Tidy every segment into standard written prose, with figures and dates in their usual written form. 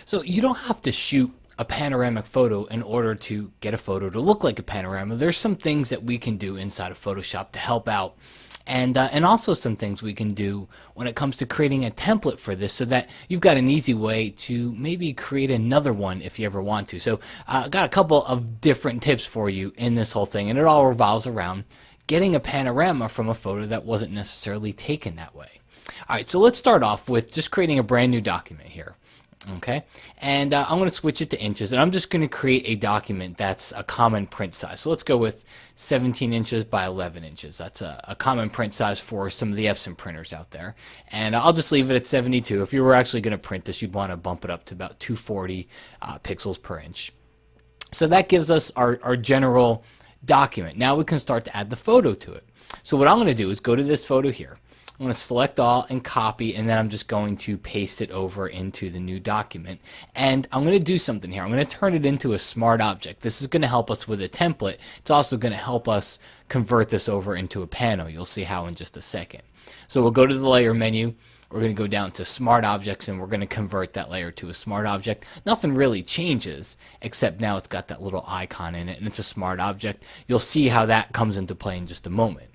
So you don't have to shoot a panoramic photo in order to get a photo to look like a panorama. There's some things that we can do inside of Photoshop to help out. And also some things we can do when it comes to creating a template for this so that you've got an easy way to maybe create another one if you ever want to. So I got a couple of different tips for you in this whole thing, and it all revolves around getting a panorama from a photo that wasn't necessarily taken that way. All right, so let's start off with just creating a brand new document here. Okay, and I'm going to switch it to inches, and I'm just going to create a document that's a common print size. So let's go with 17 inches by 11 inches. That's a common print size for some of the Epson printers out there. And I'll just leave it at 72. If you were actually going to print this, you'd want to bump it up to about 240 pixels per inch. So that gives us our general document. Now we can start to add the photo to it. So what I'm going to do is go to this photo here. I'm going to select all and copy, and then I'm just going to paste it over into the new document. And I'm going to do something here. I'm going to turn it into a smart object. This is going to help us with a template. It's also going to help us convert this over into a panel. You'll see how in just a second. So we'll go to the layer menu. We're going to go down to smart objects, and we're going to convert that layer to a smart object. Nothing really changes, except now it's got that little icon in it, and it's a smart object. You'll see how that comes into play in just a moment.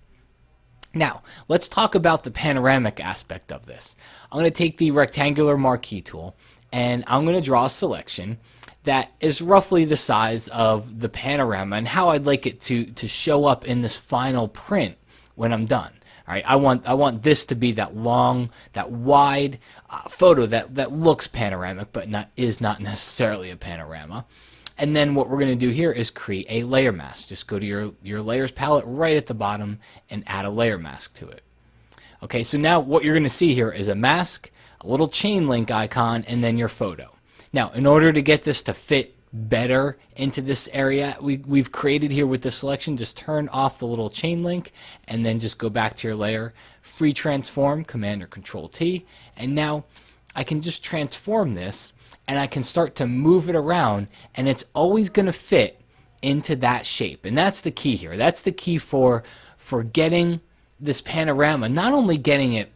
Now, let's talk about the panoramic aspect of this. I'm going to take the rectangular marquee tool, and I'm going to draw a selection that is roughly the size of the panorama and how I'd like it to show up in this final print when I'm done. All right, I want this to be that long, that wide photo that looks panoramic, but is not necessarily a panorama. And then what we're going to do here is create a layer mask. Just go to your layers palette right at the bottom and add a layer mask to it. Okay, so now what you're going to see here is a mask, a little chain link icon, and then your photo. Now, in order to get this to fit better into this area we've created here with the selection, just turn off the little chain link and then just go back to your layer, free transform, Command or Control T, and now I can just transform this and I can start to move it around, and it's always going to fit into that shape. And that's the key here. That's the key for getting this panorama, not only getting it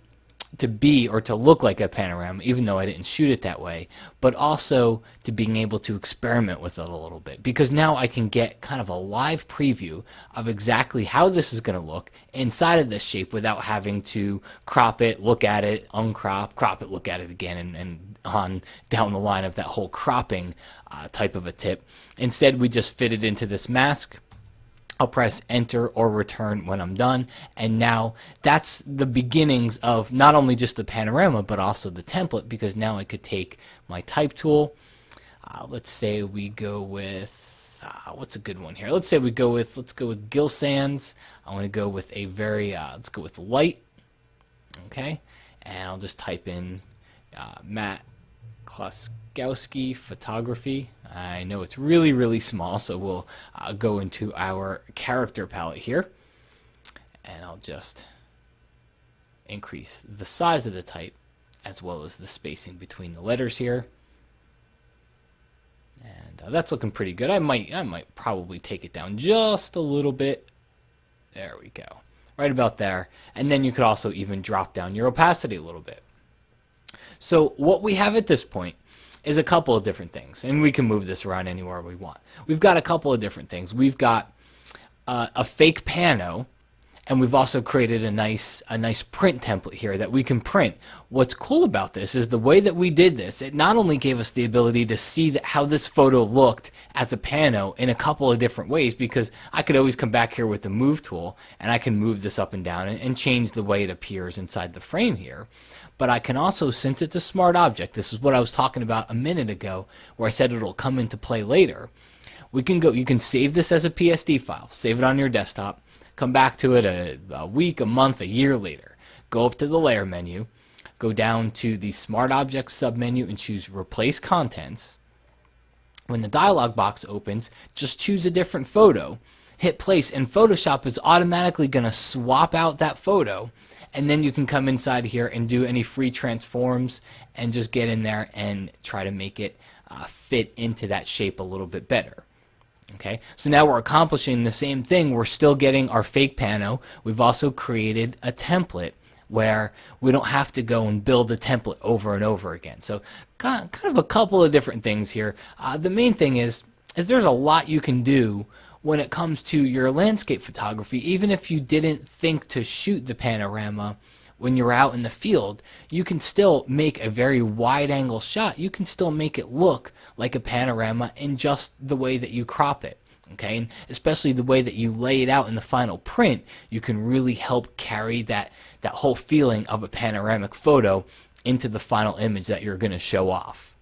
to be or to look like a panorama, even though I didn't shoot it that way, but also to being able to experiment with it a little bit, because now I can get kind of a live preview of exactly how this is going to look inside of this shape without having to crop it, look at it, uncrop, crop it, look at it again, and on down the line of that whole cropping type of a tip. Instead, we just fit it into this mask. I'll press enter or return when I'm done, and now that's the beginnings of not only just the panorama but also the template, because now I could take my type tool. Let's say we go with what's a good one here? Let's go with Gill Sands. I want to go with a very let's go with light. Okay, and I'll just type in Matt Kloskowski photography. I know it's really small, so we'll go into our character palette here, and I'll just increase the size of the type as well as the spacing between the letters here, and that's looking pretty good. I might probably take it down just a little bit. There we go, right about there. And then you could also even drop down your opacity a little bit. So what we have at this point is a couple of different things, and we can move this around anywhere we want. We've got a couple of different things. We've got a fake pano, and we've also created a nice print template here that we can print. What's cool about this is the way that we did this. It not only gave us the ability to see how this photo looked as a pano in a couple of different ways, because I could always come back here with the move tool and I can move this up and down and change the way it appears inside the frame here. But I can also, since it's a smart object, this is what I was talking about a minute ago where I said it'll come into play later. You can save this as a PSD file, save it on your desktop, come back to it a week, a month, a year later. Go up to the layer menu, go down to the smart objects submenu and choose replace contents. When the dialog box opens, just choose a different photo, hit place, and Photoshop is automatically going to swap out that photo and then you can come inside here and do any free transforms and just get in there and try to make it fit into that shape a little bit better. Okay, so now we're accomplishing the same thing. We're still getting our fake pano. We've also created a template where we don't have to go and build the template over and over again. So kind of a couple of different things here. The main thing is there's a lot you can do when it comes to your landscape photography. Even if you didn't think to shoot the panorama when you're out in the field, you can still make a very wide angle shot. You can still make it look like a panorama in just the way that you crop it. Okay, and especially the way that you lay it out in the final print, you can really help carry that whole feeling of a panoramic photo into the final image that you're going to show off.